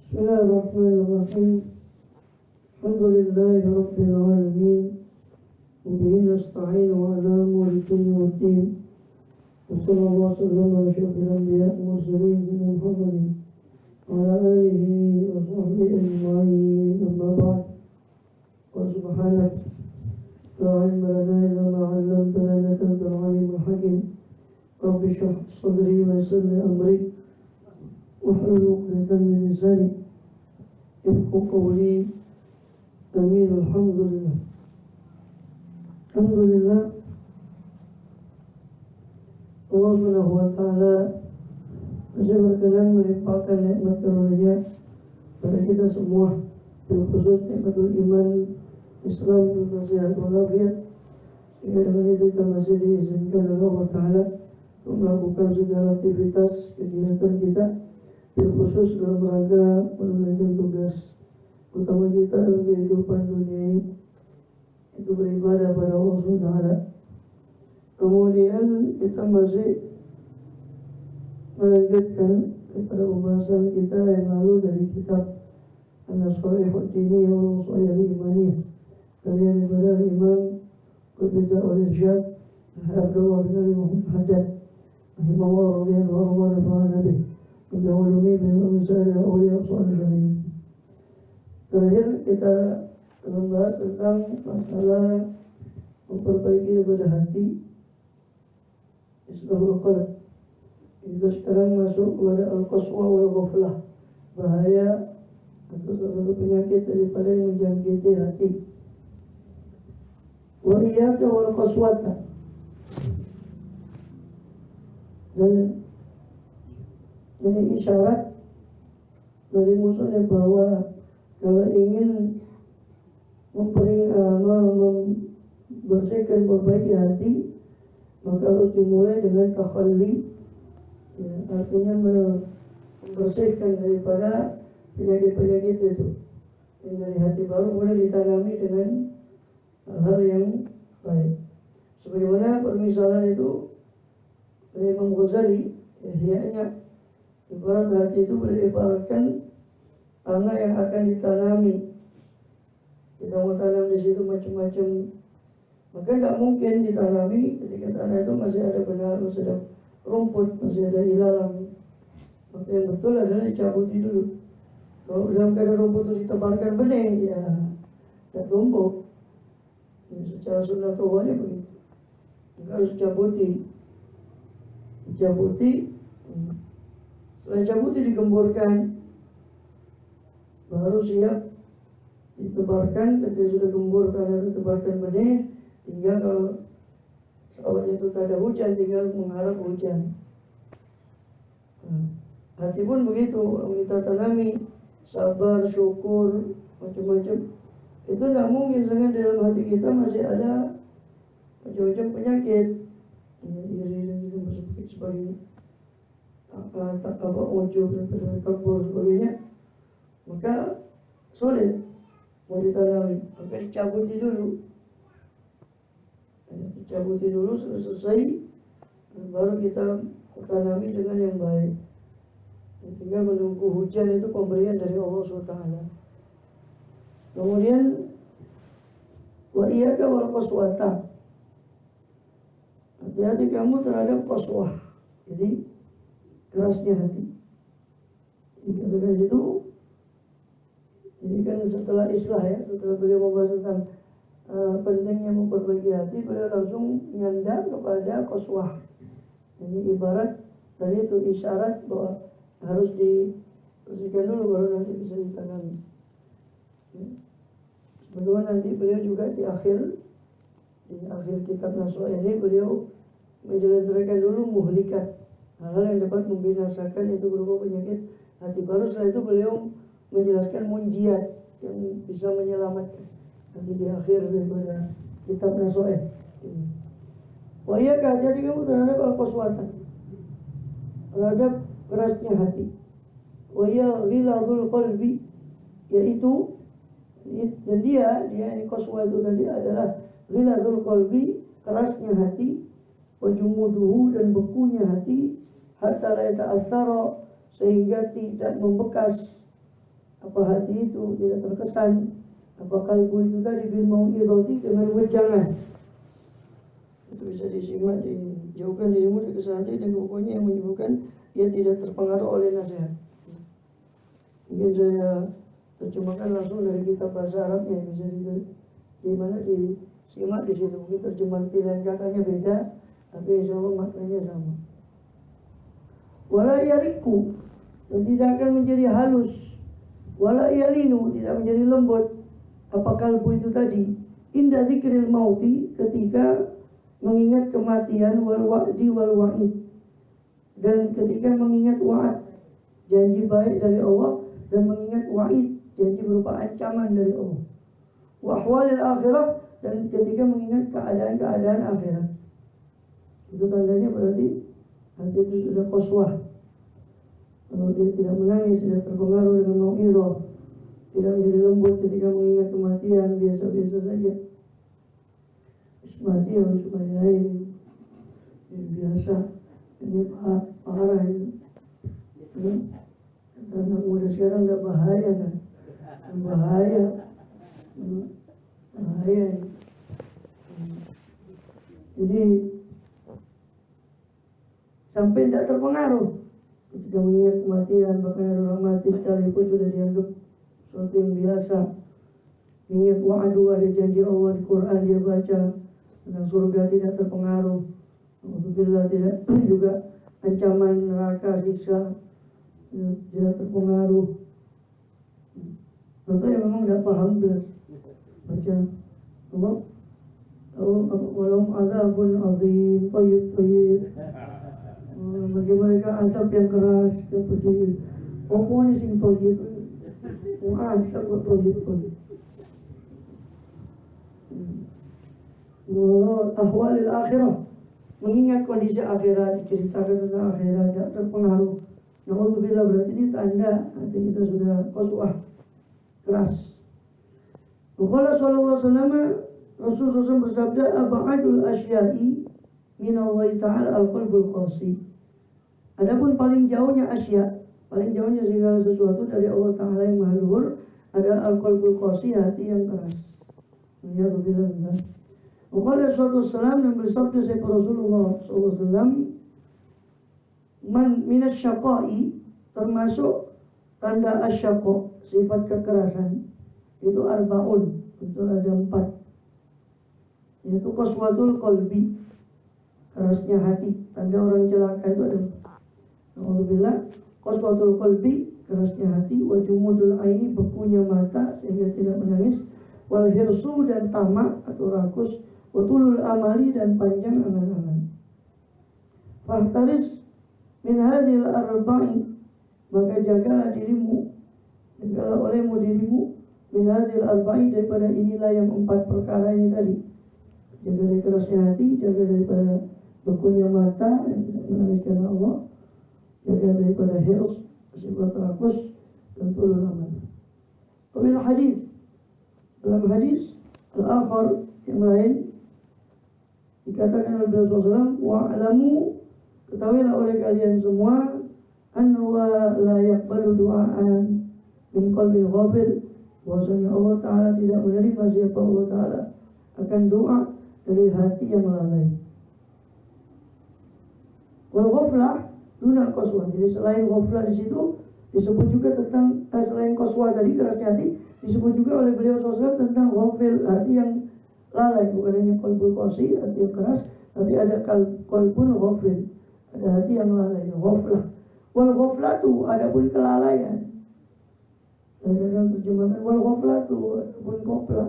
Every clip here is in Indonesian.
Bismillahirrahmanirrahim. Alhamdulillahi rabbil alamin. Wa bihi nasta'inu ala umuri dunya waddin. Wa sallallahu wa sallam ala asyrafil anbiya'i wal mursalin sayyidina Muhammadin wa ala alihi wa sahbihi ajma'in. Amma ba'd. Wa subhanak la ilma lana illa ma 'allamtana innaka antal alimul hakim. Rabbi shrah sadri wa yassir li amri wahlul 'uqdatam min lisani yafqahu qawli. Amin. Alhamdulillah. Alhamdulillah, Allah Subhanahu wa ta'ala masih berkenan melimpahkan nikmat karunia pada kita semua, khusus nikmatul iman, Islam, nasihat walafiat, sehingga dengan itu kita masih diizinkan oleh Allah Ta'ala untuk melakukan segala aktivitas kegiatan kita, khusus dalam rangka menunaikan tugas utama kita dalam kehidupan dunia ini, itu beribadah pada Allah SWT. Kemudian kita masih melanjutkan kepada pembahasan kita yang lalu dari kitab An-Nashaihud Diniyah wal Wasaya Imaniyah karya daripada Imam Qutbah al-Irsyad Abdullah bin Ali Muhammad Haddad rahimahullah radhiyallahu anhu wa nafa'ana nabi wa ulumi bi masail awliya salihin. Terakhir kita membahas tentang masalah memperbaiki daripada hati, islahul qalb. Kita sekarang masuk kepada al-qaswa wal ghaflah, bahaya atau salah satu penyakit daripada yang menjangkiti hati. Wa iyyaka wal qaswata, dan ini isyarat dari musuhnya bahwa kalau ingin membersihkan, memperbaiki hati, maka harus dimulai dengan takhalli, ya, artinya membersihkan daripada penyakit-penyakit itu. Yang dari hati baru mulai ditanami dengan hal-hal yang baik. Sebagaimana permisalan itu dari Imam Ghazali, ihya'nya, ibarat hati itu boleh diibaratkan tanah yang akan ditanami. Kita mau tanam di situ macam-macam, maka tidak mungkin ditanami ketika tanah itu masih ada benar, masih ada rumput, masih ada ilalang. Maka yang betul adalah dicabuti dulu. Kalau dalam keadaan rumput itu ditebarkan benih, ya tidak tumbuh. Ya, secara sunnatullahnya begitu. Maka harus dicabuti. Setelah dicabuti digemburkan, baru siap ditebarkan. Ketika sudah gembur tanah itu tebarkan benih, tinggal kalau sawahnya itu tak ada hujan, tinggal mengharap hujan. Hati pun begitu, kita tanami sabar, syukur, macam-macam. Itu tidak mungkin sangat dalam hati kita masih ada macam-macam penyakit, iri dan juga sebagainya, ujub dan takabur sebagainya. Maka sulit mau ditanami, maka dicabuti dulu, selesai, baru kita tanami dengan yang baik. Tinggal menunggu hujan, itu pemberian dari Allah SWT. Kemudian wa iyyaka wal qaswata, hati-hati kamu terhadap qaswah, jadi kerasnya hati. Dikatakan itu. Ini kan setelah islah, ya, setelah beliau membahas tentang pentingnya memperbaiki hati, beliau langsung nyandar kepada qaswah. Ini ibarat tadi itu isyarat bahwa harus dibersihkan dulu baru nanti bisa ditanami. Ya. Sebagaimana nanti beliau juga di akhir kitab Nasuha ini beliau menjelaskan dulu muhlikat, hal-hal yang dapat membinasakan, itu berupa penyakit hati. Baru setelah itu beliau menjelaskan munjiat yang bisa menyelamatkan. Nanti di akhir daripada kitab Nasuha. Wa iyyaka, hati-hati kamu terhadap al-qaswata, terhadap kerasnya hati. Wa ya ghiladul qalbi, yaitu dan dia ini qaswa itu tadi adalah ghiladul qalbi, kerasnya hati, wa jumuduhu, dan bekunya hati, hatta la yata'athara, sehingga tidak membekas, apa hati itu tidak terkesan, apa kalbu itu tadi bil mau'idhati, dengan wejangan. Itu bisa disimak, dijauhkan dirimu dari kesalahan dan pokoknya yang menyebabkan ia tidak terpengaruh oleh nasihat. Mungkin saya terjemahkan langsung dari kitab bahasa Arabnya, bisa di mana disimak di situ. Mungkin terjemahan pilihan katanya beda, tapi insya Allah maknanya sama. Wala yariku, dan tidak akan menjadi halus. Wala yalinu, tidak menjadi lembut. Apa kalbu itu tadi? Inda dzikril mauti, ketika mengingat kematian, wal wa'di wal wa'id, dan ketika mengingat wa'ad, janji baik dari Allah, dan mengingat wa'id, janji berupa ancaman dari Allah. Wa ahwalil akhirah, dan ketika mengingat keadaan-keadaan akhirat. Itu tandanya berarti hati itu sudah qaswah. Kalau dia tidak menangis, tidak terpengaruh dengan mau'idhah, tidak menjadi lembut ketika mengingat kematian, biasa-biasa saja. Mati harus bayarin, biasa. Ini parah ini. Karena muda sekarang nggak bahaya kan? Bahaya ini. Jadi sampai tidak terpengaruh ketika mengingat kematian. Bahkan ada orang mati sekalipun sudah dianggap sesuatu yang biasa. Mengingat wa'adu, ada janji Allah di Quran, dia baca tentang surga, tidak terpengaruh. Alhamdulillah, tidak juga ancaman neraka, siksa, tidak terpengaruh. Contoh yang memang tidak paham belas baca Allah, walau azabun azim, tayyib, bagi mereka azab yang keras, yang pedih. Apa ini sing tayyib? Azab kok tayyib. Ahwalil akhirah, mengingat kondisi akhirat, diceritakan tentang akhirat, tidak terpengaruh. Na'udzubillah, berarti ini tanda hati kita sudah qaswah, keras. Qala sallallahu alaihi wasallam, Rasulullah SAW bersabda, ab'adul asya'i minallahi ta'ala al-qalbul qasi. Adapun paling jauhnya asya, paling jauhnya segala sesuatu dari Allah Ta'ala yang maha luhur, adalah al-qalbul qasi, hati yang keras. Na'udzubillah. Qala sallallahu alaihi wasallam, yang bersabda saya Rasulullah SAW, man minasyaqai, termasuk tanda asyaqa, sifat kekerasan, itu arbaun, itu ada 4, yaitu qaswatul qalbi, kerasnya hati. Tanda orang celaka itu ada 4. Alhamdulillah, qaswatul qalbi, kerasnya hati, wa jumudul aini, bekunya mata sehingga tidak menangis, wal hirsu, dan tamak atau rakus, wa tulul amali, dan panjang angan-angan. Fahtaris min hadhil arba'i, maka jagalah dirimu, jagalah olehmu dirimu, min hadhil arba'i, daripada inilah yang 4 perkara ini tadi. Jaga dari kerasnya hati, jaga daripada bekunya mata yang tidak menangis karena Allah, jaga daripada hirs, sifat rakus, dan tulul amal. Kemudian hadis, dalam hadis al-akhar yang lain dikatakan oleh Rasulullah SAW, wa'alamu, ketahuilah oleh kalian semua, annallaha la yaqbalu du'aan min qalbin ghafil, bahwasanya Allah Ta'ala tidak menerima siapa Allah Ta'ala akan doa dari hati yang lalai. Wal ghaflah dunal qaswah, jadi selain ghaflah di situ disebut juga tentang selain qaswah tadi, kerasnya hati, disebut juga oleh beliau SAW tentang ghafil, hati yang lalai. Bukan hanya qalbul qasi, hati yang keras, tapi ada qalbun ghafil, ada hati yang lalai, ghaflah. Wal ghaflatu, adapun kelalaian, dalam terjemahan wal ghaflatu, adapun ghaflah,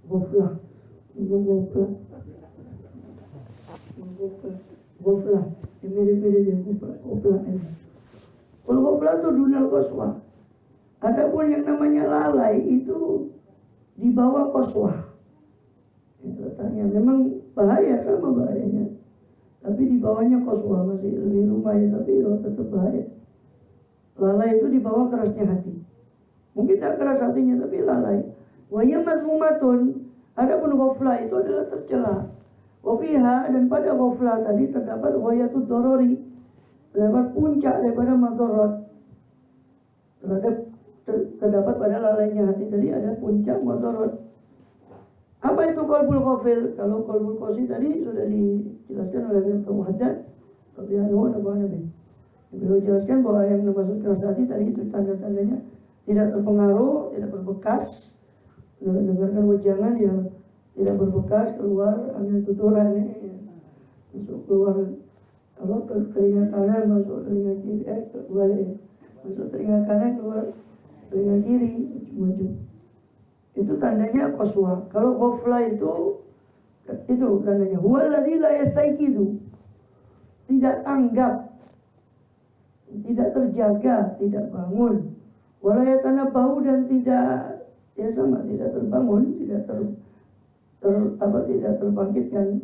ghaflah, mirip-mirip yang ghaflah ini. Wal ghaflatu dunal qaswah, adapun yang namanya lalai itu di bawah qaswah. Letaknya memang bahaya, sama bahayanya, tapi di bawahnya qaswah, masih lebih lumayan, tapi tetap bahaya. Lalai itu di bawah kerasnya hati. Mungkin tak keras hatinya, tapi lalai. Wa yamadmumatun, adapun ghaflah itu adalah tercela. Wa fiha, dan pada ghaflah tadi terdapat ghayatud darari, terdapat puncak daripada madarat, terhadap terdapat pada lalainya hati tadi ada puncak mudarat. Apa itu qalbul ghafil? Kalau qalbul qasi tadi sudah dijelaskan oleh Ibnu Muhaddad radhiyallahu anhu. Beliau jelaskan bahwa yang dimaksud keras hati tadi itu tanda-tandanya tidak terpengaruh, tidak berbekas. Dengarkan wejangan yang tidak berbekas, keluar angin tuturan masuk keluar ke telinga kanan, masuk telinga kiri, balik masuk telinga kanan, keluar telinga kiri, macam-macam. Itu tandanya qaswa. Kalau ghaflah itu tandanya huwallazi la yastayqidu, tidak tanggap, tidak terjaga, tidak bangun, wala yatanabbahu, dan tidak tidak terbangun, tidak terbangkitkan,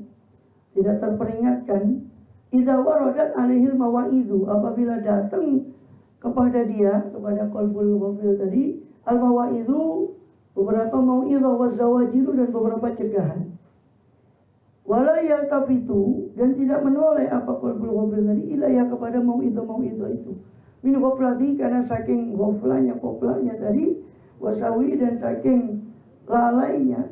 tidak terperingatkan. Idza waradat alaihil mawaidu, apabila datang kepada dia, kepada qalbul ghafil tadi, al mawaidu, beberapa mau'izah wa zawajiru, dan beberapa cegahan. Wala yaltafitu, dan tidak menoleh apa qalbul ghafil tadi ilayah kepada mau'izah itu. Min ghaflati, karena saking ghaflahnya, qoplahnya tadi, wasawi, dan saking lalainya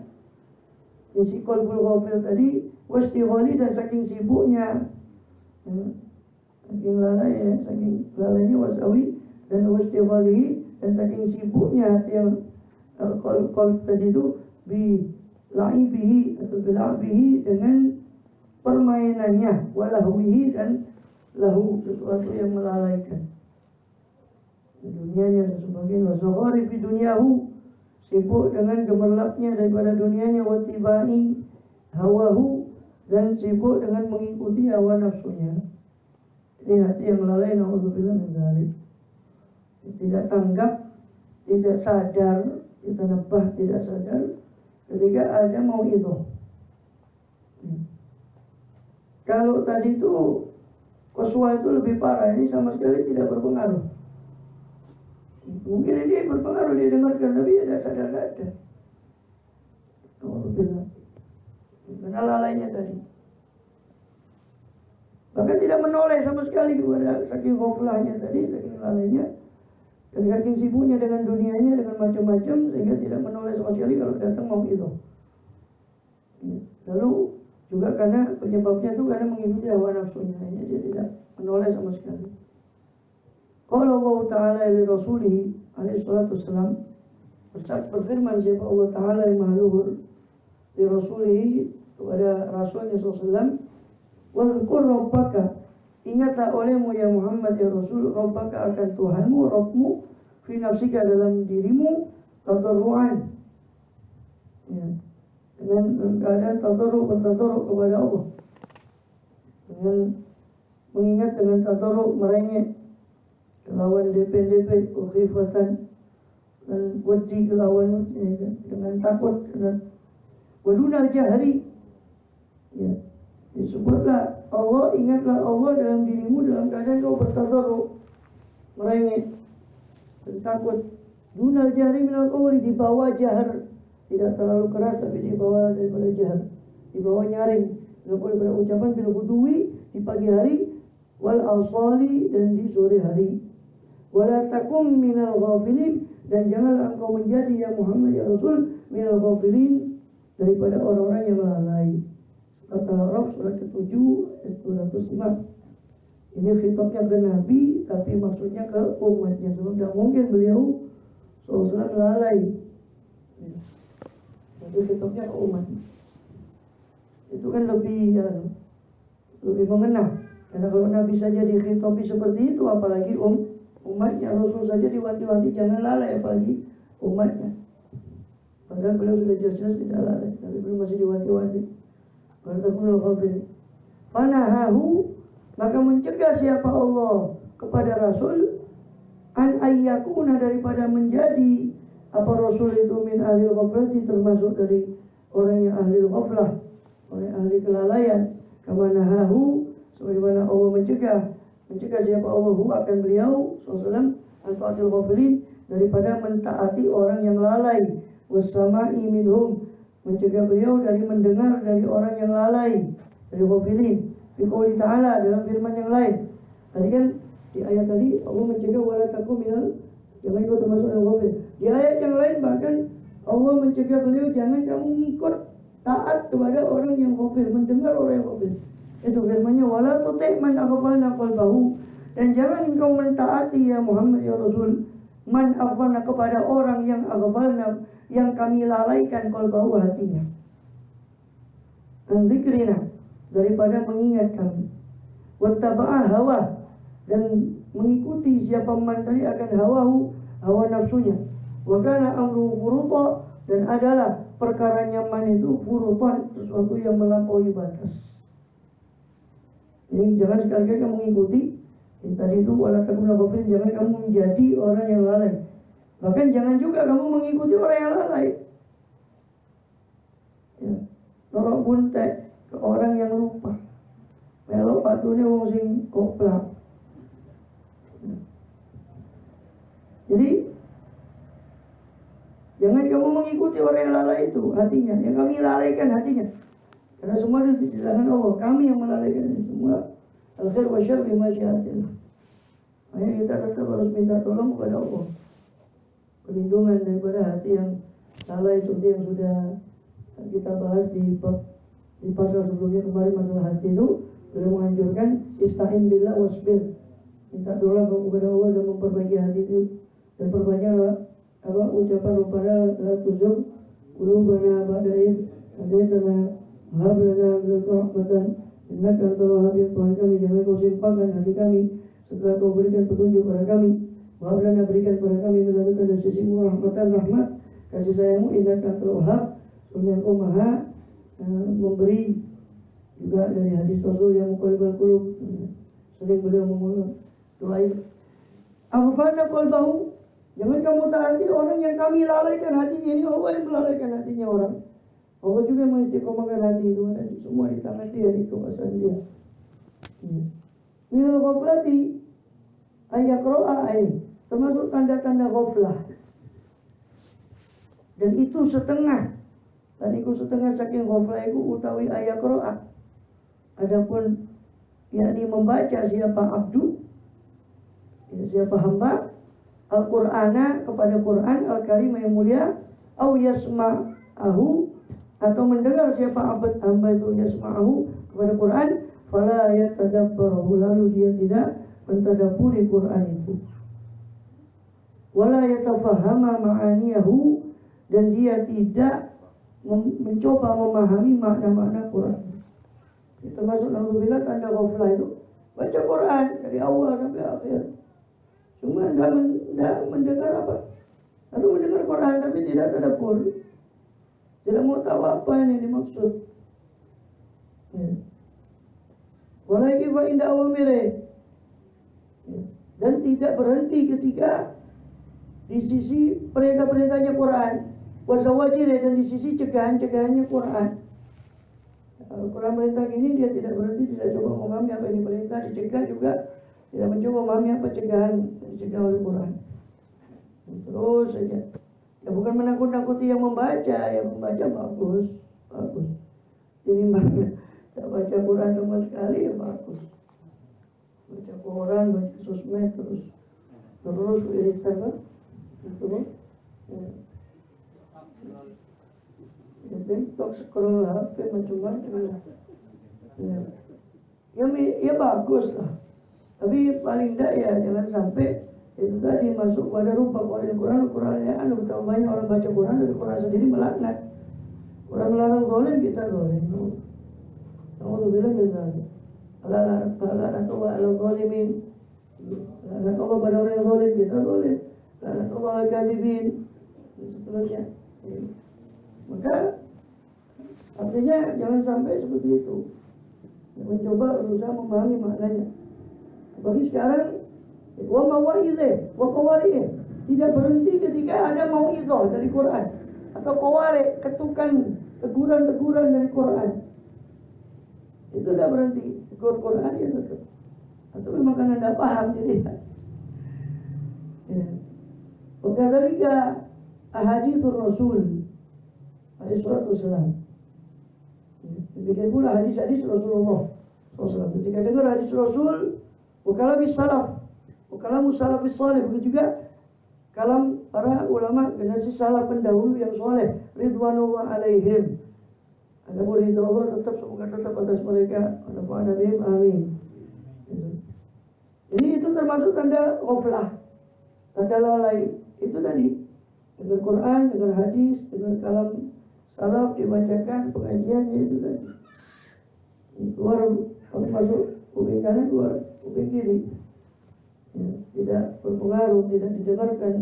isi qalbul ghafil tadi, wastighali, dan saking sibuknya, saking lalainya wasawi, dan wastighali, dan saking sibuknya hati yang qalb tadi itu bilaibihi atau bilabihi, dengan permainannya, walahwihi, dan lahu, sesuatu yang melalaikan dunianya dan sebagainya, wasaghari fi dunyahu, sibuk dengan gemerlapnya daripada dunianya, watibai hawahu, dan sibuk dengan mengikuti hawa nafsunya. Ini hati yang lalai, na'udzubillah min dzalik. Tidak tanggap, tidak sadar, tidak sadar ketika ada mau'izah. Kalau tadi itu qaswa itu lebih parah, ini sama sekali tidak berpengaruh. Mungkin ini berpengaruh, dia dengarkan, tapi ada sadar-sadar. Alhamdulillah. Karena lalainya tadi. Bahkan tidak menoleh sama sekali kepada saking ghaflahnya tadi, saking lalainya, dan saking sibuknya dengan dunianya, dengan macam-macam, sehingga tidak menoleh sama sekali kalau datang mau'izah. Lalu juga karena penyebabnya itu karena mengikuti hawa nafsunya, dia tidak menoleh sama sekali. Qala Allah Ta'ala li Rasulih alaihi salatu wassalam, berfirman siapa Allah Ta'ala yang maha luhur, li Rasulih, kepada Rasulnya SAW, wadhkur rabbaka, ingatlah olehmu ya Muhammad ya Rasul, rabbaka akan Tuhanmu, Rabbmu, fi nafsika, dalam dirimu, tadarru'an, dengan keadaan bertadarru' kepada Allah, dengan mengingat, dengan tadarru', merengek, kelawan DP, khifatan, dan wajib kelawan dengan takut, dengan wadunal jahri, disebutlah Allah, ingatlah Allah dalam dirimu dalam keadaan kau bertadarru', merengek dan takut. Dunal jahri minal qawli, di bawah jahar, tidak terlalu keras tapi di bawah daripada jahar, di bawah nyaring, daripada ucapan bil ghudwi, di pagi hari, wal asali, dan di sore hari. Wala takum minal ghafilin, dan janganlah engkau menjadi ya Muhammad ya Rasul minal ghafilin, daripada orang-orang yang lalai. Surat Al-A'raf surat ke-7 ayat 205. Ini khitabnya ke Nabi, tapi maksudnya ke umatnya, sebab tidak mungkin beliau SAW lalai. Itu khitabnya ke umat. Itu kan lebih mengena. Karena kalau Nabi saja dikhitabi seperti itu, apalagi umatnya. Rasul saja diwanti-wanti jangan lalai, apalagi umatnya. Padahal beliau sudah jelas-jelas tidak lalai, tapi beliau masih diwanti-wanti. Walaupun ghafil. Fanahahu, maka mencegah siapa Allah kepada Rasul, an ayyakuna, daripada menjadi apa Rasul itu min ahli ghaflati, termasuk dari orang yang ahli ghaflah, orang yang ahli kelalaian. Kama nahahu, sebagaimana Allah mencegah siapa Allah akan beliau SAW, al-fatil ghafilin, daripada mentaati orang yang lalai, wassama'i minhum, mencegah beliau dari mendengar dari orang yang lalai, dari ghafilin. Fi qouli ta'ala, dalam firman yang lain. Tadi kan di ayat tadi Allah mencegah wala takum minal Jangan ikut termasuk yang ghafil. Di ayat yang lain bahkan Allah mencegah beliau, jangan kamu ngikut taat kepada orang yang ghafil, mendengar orang yang ghafil. Itu firman-Nya, wala tuti' man aghfalna qalbahu, dan jangan engkau mentaati ya Muhammad ya Rasul, man aghfalna, kepada orang yang aghfalna, yang kami lalaikan qalbahu, hatinya, an dzikrina, daripada mengingat kami, wattaba'a hawa, dan mengikuti siapa man tadi akan hawa nafsunya, wa kana amru furuta, dan adalah perkara nyaman itu furutan, sesuatu yang melampaui batas. Jadi jangan sekali-kali kamu mengikuti tadi itu, wala takuna ghafilin, jangan kamu menjadi orang yang lalai. Bahkan jangan juga kamu mengikuti orang yang lalai. Ya, norok buntek ke orang yang lupa. Melok patune wong sing koplak. Jadi jangan kamu mengikuti orang yang lalai itu hatinya, yang kami lalaikan hatinya. Karena semua itu di tangan Allah, kami yang melalaikan ini semua. Al-khair wa syarr bima syi'atillah. Makanya kita tetap harus minta tolong kepada Allah, perlindungan daripada hati yang lalai, seperti yang sudah kita bahas di pasal sebelumnya kemarin. Masalah hati itu beliau menganjurkan ista'in billah wasbir, minta tolong kepada Allah dan memperbaiki hati itu, dan perbanyaklah ucapan Rabbana la tuzigh qulubana ba'da idh hadaytana wa hab lana min ladunka rahmatan innaka antal wahhab. Tuhan kami, jangan kau simpangkan hati kami setelah kau berikan petunjuk kepada kami. Wa hab lana, berikan kepada kami min ladunka, dari sisimu, rahmatan, rahmat, kasih sayangmu, innaka antal wahhab, Tuhan kau maha memberi. Juga dari hadis Rasul yang muqallibal qulub, sering beliau mengulang doa ini, aghfalna qalbahu, jangan kamu taati orang yang kami lalaikan hatinya. Ini Allah yang melalaikan hatinya orang. Allah juga mengistiqomahkan hati itu, dan semua di tangan Dia, di kekuasaan Dia. Minal ghaflati ayaqra'a, ini termasuk tanda-tanda ghaflah. Dan itu setengah. Tadi ku setengah saking ghaflah itu utawi ayaqra'a. Adapun yakni membaca siapa abdu, siapa hamba, Al-Qur'ana, kepada Quran Al-Karim yang mulia, au yasma'ahu, atau mendengar siapa hamba itu yasma'ahu kepada Quran, fala yatadabbaru, lalu dia tidak mentadabburi Quran itu, wala yatafahama ma'aniyahu, dan dia tidak mencoba memahami makna-makna Quran. Itu termasuk naudzubillah tanda ghaflah itu, baca Quran dari awal sampai akhir, cuma tidak mendengar apa, atau mendengar Quran tapi tidak tadabbur, tidak mau tahu apa yang dimaksud. Walaki fa inda awamire, dan tidak berhenti ketika di sisi perintah-perintahnya Quran, wasawajire, dan di sisi cegahan-cegahannya Quran. Kalau Quran perintah gini, dia tidak berhenti, tidak coba memahami apa yang diperintah, dicegah juga tidak mencoba memahami apa cegahan dicegah oleh Quran. Terus saja. Ya bukan menakut-nakuti yang membaca bagus. Jadi tidak baca Quran sama sekali ya bagus. Baca Quran, baca sosmed terus iritan kan? Itu kan? Ya, TikTok, scroll HP macam-macam. Ya bagus lah. Tapi paling tidak ya jangan sampai itu tadi masuk pada rupa Quran yang betapa banyak orang baca Quran tapi Quran sendiri melaknat. Quran melarang zalim, kita zalim. Alhamdulillah kita. Laknatullah ala zalimin. Laknatullah pada orang yang zalim, kita zalim. Laknatullah ala kadhibin. Seterusnya. Maka artinya jangan sampai seperti itu. Mencoba berusaha memahami maknanya. Bagi sekarang wa mawa'idh wa qawari', tidak berhenti ketika ada mau'izah dari Quran atau qawari', ketukan, teguran-teguran dari Quran. Itu tidak berhenti. Tegur Quran ya tetap. Atau memang karena tidak paham jadi. Ya. Wakadzalika ahaditsur Rasul alaihi wasallam. Demikian pula hadis-hadis Rasulullah SAW. Ketika dengar hadis Rasul, wakalamis salaf, wakalamus salafis salih, begitu juga kalam para ulama generasi salaf pendahulu yang soleh ridwanullah alaihim. Adapun ridha Allah semoga tetap atas mereka. Amin. Jadi itu termasuk tanda ghaflah, tanda lalai. Itu tadi dengar Quran, dengar hadis, dengar kalam salaf dibacakan pengajiannya itu tadi. Keluar masuk kuping kanan, keluar kuping kiri. Ya, tidak berpengaruh, tidak didengarkan.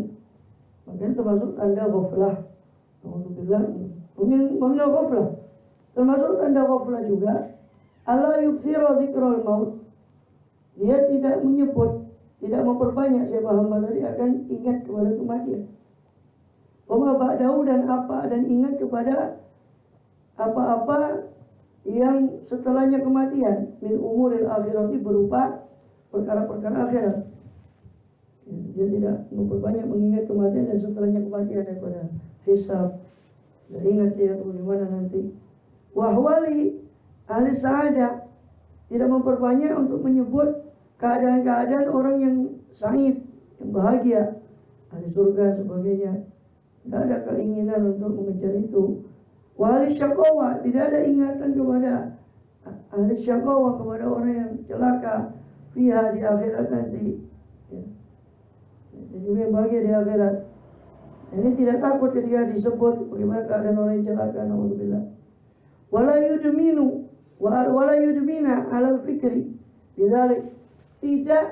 Makanya termasuk tanda ghaflah. Alhamdulillah. Mungkin ghaflah. Termasuk tanda ghaflah juga Allah yukthira dzikral maut. Dia tidak menyebut, tidak memperbanyak siapa hamba tadi akan ingat kepada kematian. Wama ba'dahu dan ingat kepada apa-apa yang setelahnya kematian min umuril akhirati berupa perkara-perkara akhirat. Dia tidak memperbanyak mengingat kematian dan setelahnya kematian daripada hisab. Dan ingat dia bagaimana nanti. Wahwali ahli sa'adah tidak memperbanyak untuk menyebut keadaan-keadaan orang yang sa'id, yang bahagia, ahli surga sebagainya. Tidak ada keinginan untuk mengejar itu. Wahli syakawa, tidak ada ingatan kepada ahli syakawa, kepada orang yang celaka fiha di akhirat nanti. Ya. Jadi yang bahagia di akhirat. Ini tidak takut ketika disebut bagaimana keadaan orang yang celaka. Alhamdulillah. Wala yudmina alal fikri bidzalik. Tidak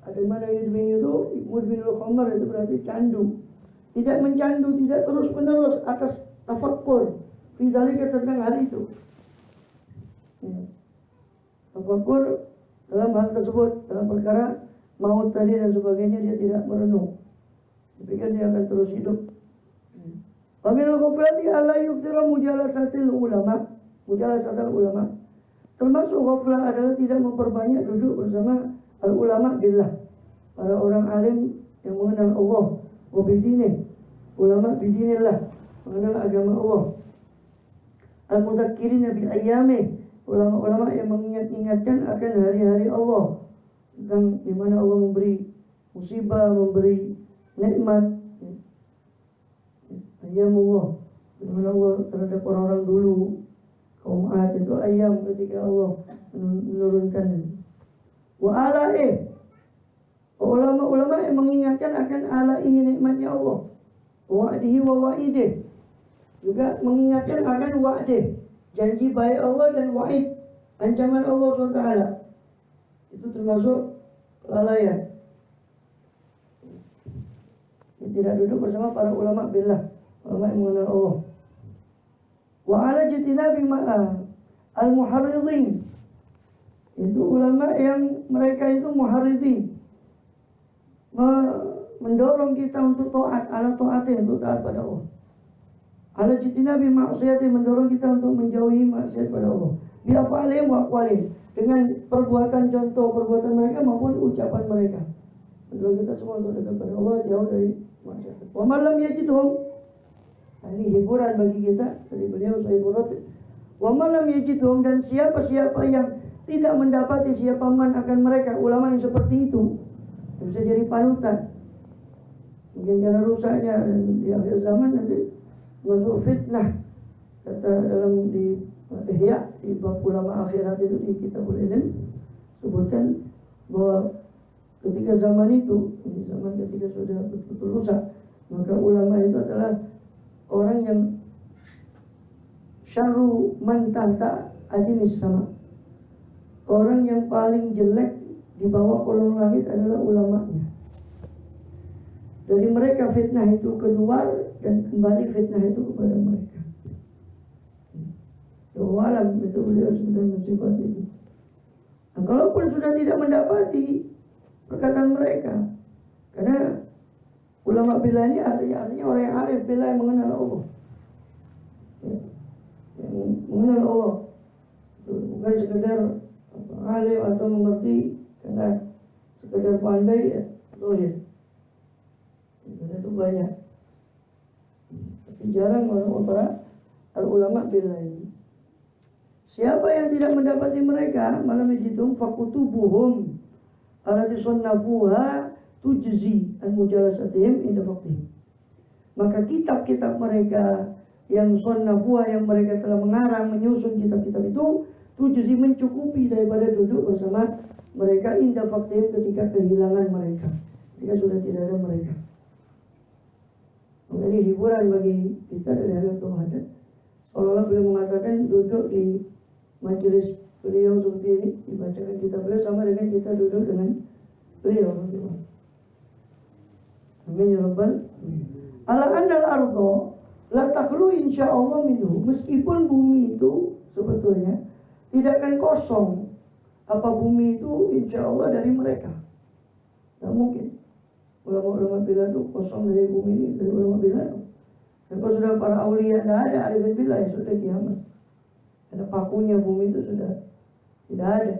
ada mana yudmin itu mudminul khamar, itu berarti candu. Tidak mencandu, tidak terus-menerus atas tafakkur bidzalika tentang hal itu. Ya. Tafakkur dalam hal tersebut, dalam perkara maut tadi dan sebagainya, dia tidak merenung. Dipikir dia akan terus hidup. Wabil ghaflati ala yukthira mujalasatil ulama. Termasuk ghaflah adalah tidak memperbanyak duduk bersama al-ulama billah, para orang alim yang mengenal Allah, wa bidini, ulama bidinillah, mengenal agama Allah. Al-mudzakkirin bi ayyami, ulama-ulama yang mengingat-ingatkan akan hari-hari Allah, tentang di mana Allah memberi musibah, memberi nikmat. Ayyamullah, di mana Allah terhadap orang-orang dulu, kaum Ad itu ayam ketika Allah menurunkan. Wa ala'i, ulama-ulama yang mengingatkan akan ala'i nikmatnya Allah, wa'dihi wa wa'idih, juga mengingatkan akan wa'dih, janji baik Allah, dan wa'id, ancaman Allah SWT. Itu termasuk kelalaian. Tidak duduk bersama para ulama billah, ulama yang mengenal Allah. Wa ala jitinabi al-muharridin, itu ulama yang mereka itu muharridin, mendorong kita untuk taat, ala taatnya, untuk taat pada Allah. Ala jitinabi maksiati, mendorong kita untuk menjauhi maksiat pada Allah. Bi af'alihim wa aqwalihim, dengan perbuatan, contoh perbuatan mereka maupun ucapan mereka. Mendorong kita semua untuk dekat pada Allah, jauh dari maksiat. Wa man lam yajidhum, ini hiburan bagi kita dari beliau Sahibul Ratib. Wa man lam yajidhum, dan siapa-siapa yang tidak mendapati siapa man akan mereka, ulama yang seperti itu, yang bisa jadi panutan. Mungkin karena rusaknya di akhir zaman nanti masuk fitnah. Kata dalam di Ihya, di bab ulama akhirat itu, di Kitabul Ilm, sebutkan bahwa ketika zaman itu, ini zaman ketika sudah betul-betul rusak, maka ulama itu adalah orang yang syarru man tahta ajimis sama. Orang yang paling jelek di bawah kolong langit adalah ulamanya. Dari mereka fitnah itu keluar, dan kembali fitnah itu kepada mereka. Walam, itu beliau sudah mensifati itu. Nah, kalaupun sudah tidak mendapati perkataan mereka, karena ulama billah ini artinya orang yang arif billah, yang mengenal Allah, ya, yang mengenal Allah, itu bukan sekedar alim atau mengerti karena sekedar pandai, ya, zahir. Karena itu banyak, tapi jarang orang para ulama billah ini. Siapa yang tidak mendapati mereka, malam yajitum fakutubuhum alati sunnafuha tujzi an mujalasatihim inda waqtihim. Maka kitab-kitab mereka yang sonnafuah, yang mereka telah mengarang, menyusun kitab-kitab itu, tujzi mencukupi daripada duduk bersama mereka inda waqtihim, ketika kehilangan mereka, ketika sudah tidak ada mereka. Ini hiburan bagi kita dari hari Tuhan. Seolah-olah beliau mengatakan duduk di majelis beliau seperti ini, dibacakan kitab beliau sama dengan kita duduk dengan beliau. Amin ya Rabbal. Ala andal ardo la takhlu insyaallah minhu. Meskipun bumi itu sebetulnya tidak akan kosong, apa bumi itu insyaallah dari mereka. Tidak mungkin. Ulama-ulama bilang itu kosong dari bumi ini, dari ulama bilang. Dan kalau sudah para aulia tidak ada, arifin billah, ya sudah kiamat. Karena pakunya bumi itu sudah tidak ada.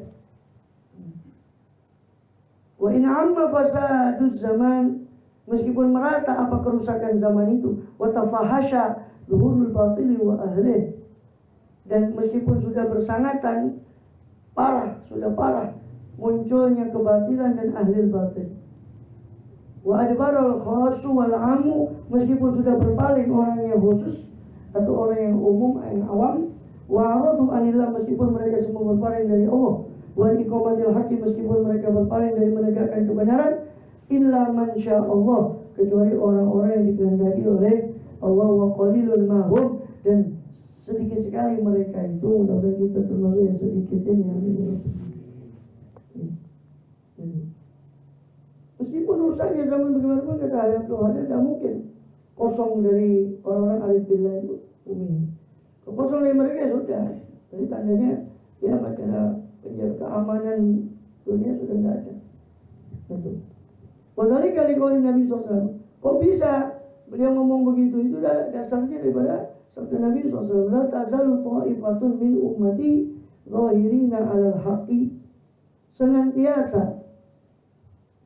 Wa in amma fasaduz zaman, meskipun merata apa kerusakan zaman itu, wa tafahasha zuhurul batili wa ahlih, dan meskipun sudah bersangatan parah, sudah parah munculnya kebatilan dan ahli batil. Wa adbarul khasu wal amu, meskipun sudah berpaling orang yang khusus atau orang yang umum, yang awam. Wa aradu anillah, meskipun mereka semua berpaling dari Allah. Wa iqamatil haqqi, meskipun mereka berpaling dari menegakkan kebenaran. Illa man sya Allah, kecuali orang-orang yang dikehendaki oleh Allah. Wa qalilun mahum, dan sedikit sekali mereka itu. Mudah-mudahan kita termasuk yang sedikit ini. Meskipun rusaknya zaman bagaimanapun, kata ayat Tuhan, tidak mungkin kosong dari orang-orang arif billah itu bumi. Kosong dari mereka sudah. Jadi tandanya ya pada penjaga keamanan dunia sudah tidak ada. Itu. Padahal kali kali Nabi SAW, kok bisa beliau ngomong begitu? Itu dasarnya daripada sabda Nabi SAW. La tazalu ta'ifatun min ummati zahirina alal haqqi. Senantiasa,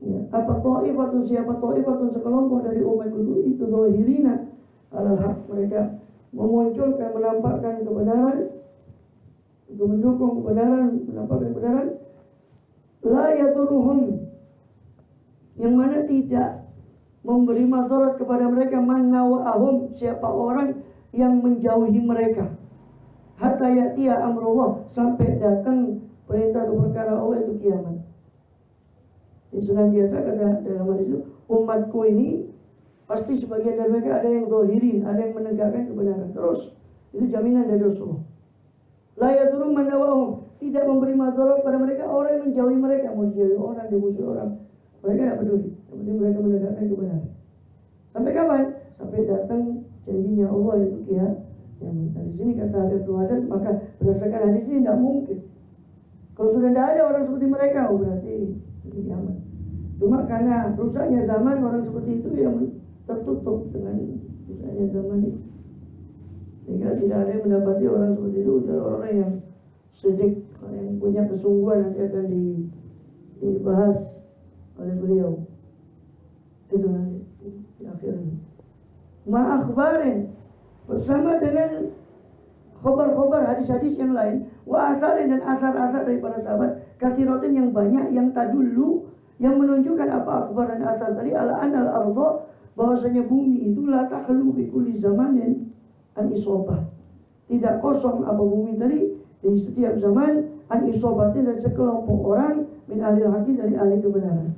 ya, apa ta'ifatun, siapa ta'ifatun, sekelompok dari umatku itu zahirina alal haqq, mereka memunculkan, menampakkan kebenaran, itu mendukung kebenaran, menampakkan kebenaran. La yaduruhum, yang mana tidak memberi madarat kepada mereka, man nawa'ahum, siapa orang yang menjauhi mereka. Hatta ya'tiya amrullah, sampai datang perintah atau perkara Allah, itu kiamat. Ini senantiasa kata dalam hadis itu, umatku ini pasti sebagian dari mereka ada yang zahirin, ada yang menegakkan kebenaran. Terus itu jaminan dari Rasulullah. La yadurum man nawa'ahum, tidak memberi madarat pada mereka orang yang menjauhi mereka. Mau dijauhi orang, dimusuhi orang, mereka tidak peduli. Yang penting mereka menegakkan kebenaran. Sampai kapan? Sampai datang janjinya Allah, itu kiamat. Di sini kata Habib Tuhan, maka berdasarkan hadis ini tidak mungkin. Kalau sudah tidak ada orang seperti mereka, berarti itu kiamat. Cuma karena rusaknya zaman, orang seperti itu yang tertutup dengan rusaknya zaman ini, sehingga tidak ada yang mendapati orang seperti itu. Orang-orang yang sedikit, yang punya kesungguhan, nanti akan dibahas oleh beliau. Itu nanti di akhirnya. Ma'akhbarin, bersama dengan khobar-khobar, hadis-hadis yang lain, wa atharin, dan asar-asar dari para sahabat, katsirotin yang banyak, yang tadullu, yang menunjukkan apa akhbar dan asar tadi, ala anal ardo, bahwasanya bumi itu la takhlu bi kulli zamanin an isobah, tidak kosong apa bumi tadi di setiap zaman, an isobatin, dari sekelompok orang, min ahli haqi, dari ahli kebenaran,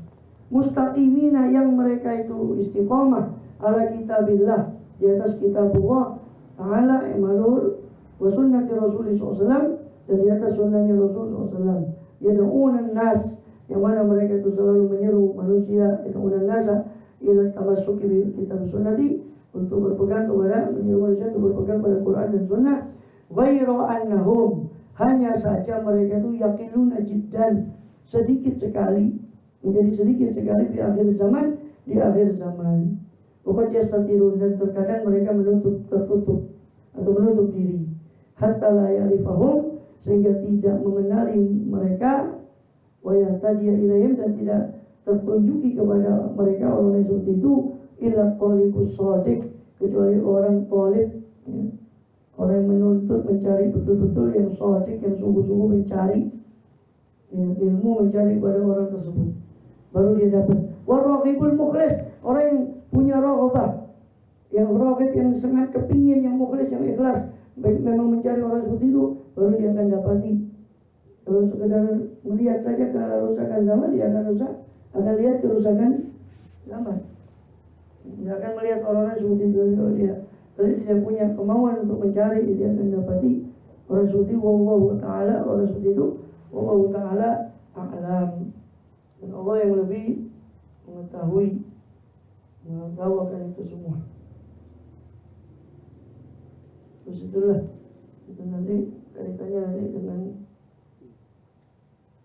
mustaqimina, yang mereka itu istiqomah, ala kitabillah, di atas kitabullah ta'ala, emalur wa sunnati Rasulullah SAW, dan di atas sunnahnya Rasulullah SAW. Yada'unan nas, yang mana mereka itu selalu menyeru manusia, yada'unan nasa ila tamassuki bi kitab sunnati, untuk berpegang kepada, menyeru manusia untuk berpegang pada Quran dan sunnah. Ghairu annahum, hanya saja mereka itu yaqiluna jiddan, sedikit sekali, menjadi sedikit sekali di akhir zaman, di akhir zaman. Pokoknya yastatirun, dan terkadang mereka tertutup atau menutup diri, hatta la ya'rifahum, sehingga tidak mengenali mereka, wa yahtadiya ilaihim, dan tidak tertunjuki kepada mereka orang yang seperti itu, illa talibus shadiq, kecuali orang talib, ya, orang yang menuntut, mencari betul-betul, yang shadiq, yang sungguh-sungguh mencari, ya, ilmu, mencari pada orang tersebut, baru dia dapat. Waraghibul mukhlis, orang yang punya raghbah, yang raghib, yang sangat kepingin, yang mukhlis, yang ikhlas, memang mencari orang seperti itu, baru dia akan dapati. Kalau sekedar melihat saja kerusakan zaman, dia akan lihat kerusakan zaman. Dia akan melihat orang-orang seperti itu. Kalau dia tidak punya kemauan untuk mencari, dia akan dapati orang seperti itu. Wallahu ta'ala, orang seperti itu, wallahu ta'ala a'lam. Dan Allah yang lebih mengetahui akan itu semua. Terus itulah itu nanti kaitannya nanti dengan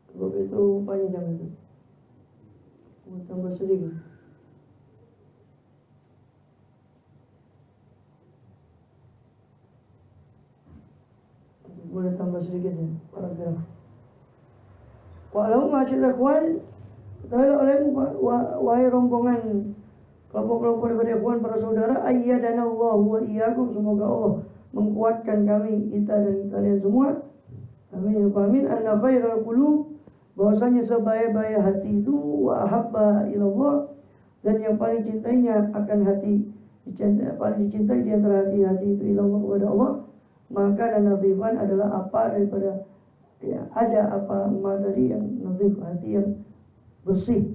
sebab itu panjang itu. Mau tambah sedikit. Boleh tambah sedikit ya paragraf. Wa'alamu ma'asyiral ikhwan, ketahuilah olehmu wahai rombongan kelompok-kelompok daripada ikhwan para saudara, ayyadanallahu wa iyyakum, semoga Allah menguatkan kami, kita dan kalian semua. Amin ya amin. Anna khairal qulub, bahwasanya sebaik-baik hati itu, wa ahabba ilallah, dan yang paling cintainya akan hati, paling dicintai di antara hati-hati itu ilallah, kepada Allah. Maka dan nadhifan adalah apa daripada ya, ada apa tadi yang nadhif, hati yang bersih,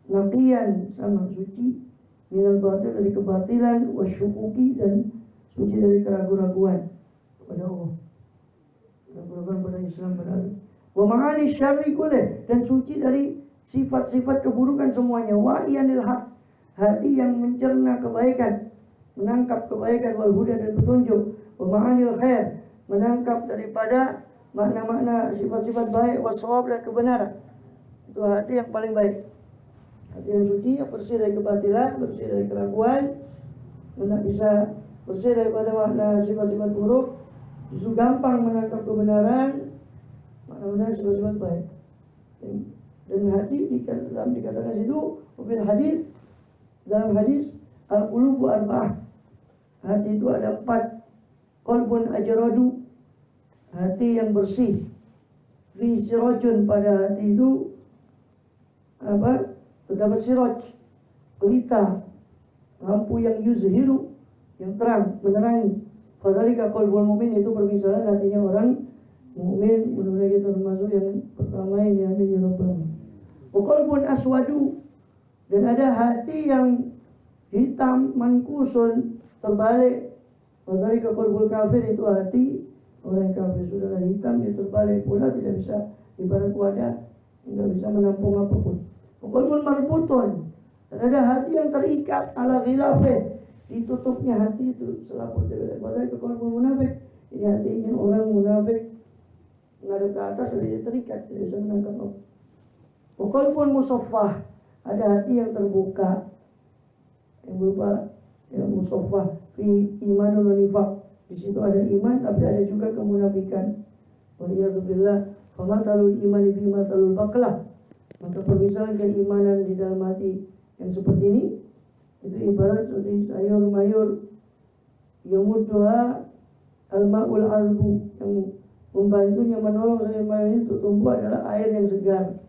naqiyan sama suci, minal batil, dari kebatilan, wasyukuki, dan suci dari keraguan-raguan kepada Allah, keraguan pada Islam, pada Allah. Wa ma'ani syarri kuleh, dan suci dari sifat-sifat keburukan semuanya. Wa iyanil haq, hati yang mencerna kebaikan, menangkap kebaikan, wal huda, dan petunjuk. Wa ma'anil khair, menangkap daripada makna-makna sifat-sifat baik, wasawab, dan kebenaran. Itu hati yang paling baik, hati yang suci, yang bersih dari kebatilan, bersih dari keraguan, tidak bisa bersih daripada makna sifat-sifat buruk, justru gampang menangkap kebenaran, makna-makna sifat-sifat baik. Dan hati dalam dikatakan situ mobil hadis, dalam hadis al-qulubu arba'ah, hati itu ada 4. Qalbun ajradu, hati yang bersih. Fi sirajun, pada hati itu apa? Terdapat siraj, pelita, lampu yang yuzhiru, yang terang, menerangi. Fadzalika qalbul mu'min, itu permisalan hatinya orang mukmin. Mudah-mudahan kita termasuk yang pertama ini, amin ya rabbal alamin. Wa qalbun aswadu, dan ada hati yang hitam, mankusun, terbalik. Fadzalika qalbul kafir, itu hati orang kafir, sudahlah hitam, dia terbalik pula, tidak bisa ibarat wadah, tidak bisa menampung apapun. Qalbun marbutun, dan ada hati yang terikat, ala ghilafeh, ditutupnya hati itu selaput. Fadzalika qalbul munafik, ini hatinya orang munafik, menghadap ke atas, dia terikat, tidak bisa menangkap apa. Qalbun musaffah, ada hati yang terbuka, yang berupa yang musaffah, fi imanun wa nifaq, di situ ada iman tapi ada juga kemunafikan. Waliyadzubillah. Famatalul imani fi matalul baqlah, maka permisalan keimanan di dalam hati yang seperti ini itu ibarat seperti sayur mayur yang mudduha al-ma'ul azbu, yang membantunya, menolong sayur mayur ini untuk tumbuh adalah air yang segar.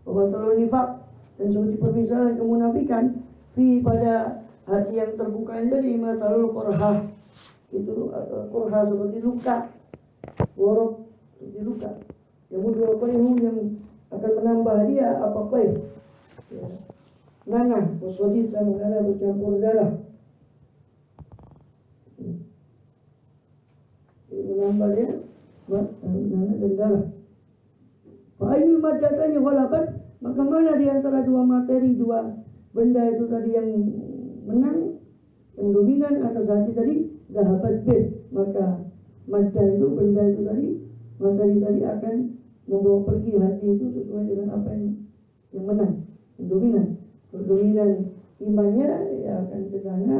Famatalul nifaq, dan seperti permisalan kemunafikan fi, pada hati yang terbuka ini tadi, matalul qurhah, itu qurhah seperti luka, worok seperti luka, yang mudah yang akan menambah dia apa qaih ya, nanah, wasodid, sama darah, bercampur darah, menambah dia nanah dan darah. Fa'ayul maddatani walabat, maka mana di antara dua materi, dua benda itu tadi yang menang, yang dominan atas hati tadi, zahabat bih, maka madda itu, benda itu tadi, materi tadi akan membawa pergi hati itu sesuai dengan apa yang menang, yang dominan. Kalau dominan imannya, ya akan ke sana.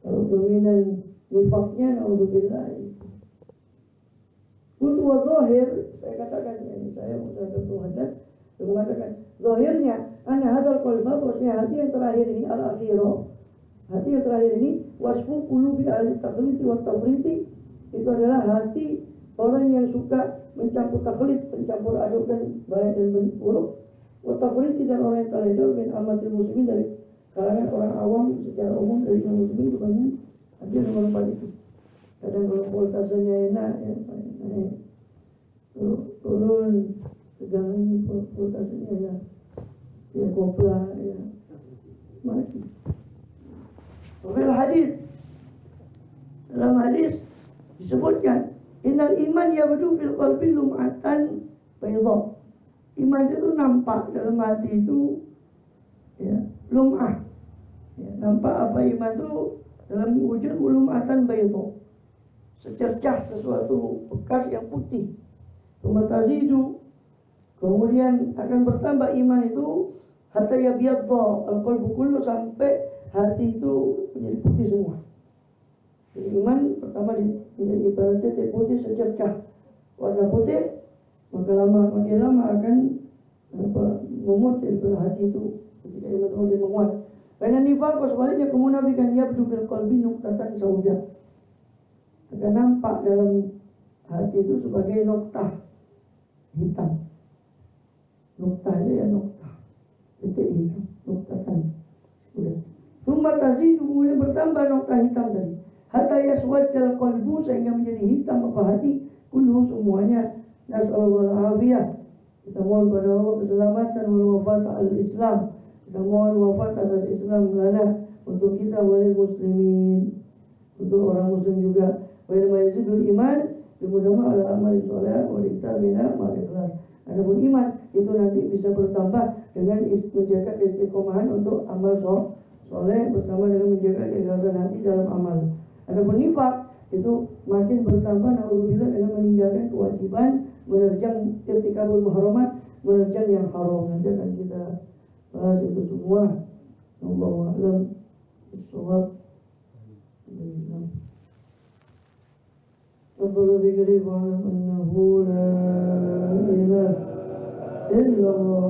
Kalau dominan nifaknya, naudzubillah. Untuk zahir, saya katakan, saya Muhammad mengatakan, zahirnya ana hadzal qalba, bahwasanya hati yang terakhir ini, al-akhirah, hati yang terakhir ini, wasfu qulubi ahli taqlid wa tafriti, itu adalah hati orang yang suka mencampur taklid, mencampur adukkan baik dan buruk, Watafriti dan orang yang teledor bin amatil muslimin dari kalangan orang awam secara umum dari kaum muslimin kebanyakan ada nomor 4 itu. Kadang kalau voltasenya enak ya naik turun tegangan voltasenya ya kopla ya mati. Dalam hadis disebutkan innal iman yabdu fil qalbi lum'atan bayda. Iman itu nampak dalam hati itu ya lum'ah ya, nampak apa iman itu dalam wujud lum'atan bayda, secercah sesuatu bekas yang putih. Tazidu, kemudian akan bertambah iman itu hatta yabyadda al-qalbu kullu, sampai hati itu menjadi putih semua. Jadi iman pertama menjadi ibaratnya teh putih secercah warna putih, makin lama akan memutih hati itu ketika iman kemudian menguat. Karena nifaq sebaliknya kemunafikan yabdu bil qalbi nuqtatan sauda, akan nampak dalam hati itu sebagai noktah hitam. Noktah itu ya noktah titik hitam, noktatan. Sudah. Summa tazidu, kemudian bertambah noktah hitam tadi. Hatta yaswaddal qalbu, sehingga menjadi hitam apa hati, kullu semuanya. Nas'alullah al-afiyah. Kita mohon pada Allah keselamatan wal wafat al-Islam. Kita mohon wafat atas Islam lana untuk kita walil muslimin, untuk orang muslim juga. Wa yazidul iman bimudama ala amal sholeh wa iktar bina mal ikhlas. Adapun iman itu nanti bisa bertambah dengan menjaga istiqomahan untuk amal soleh bersama dengan menjaga keikhlasan hati dalam amal. Adapun nifaq itu makin bertambah naudzubillah dengan meninggalkan kewajiban, menerjang irtikabul muharramat, menerjang yang haram. Nanti akan kita bahas itu semua. Wallahu a'lam bishawab. Rabbul dzikri wa'lam annahu la ilaha illallah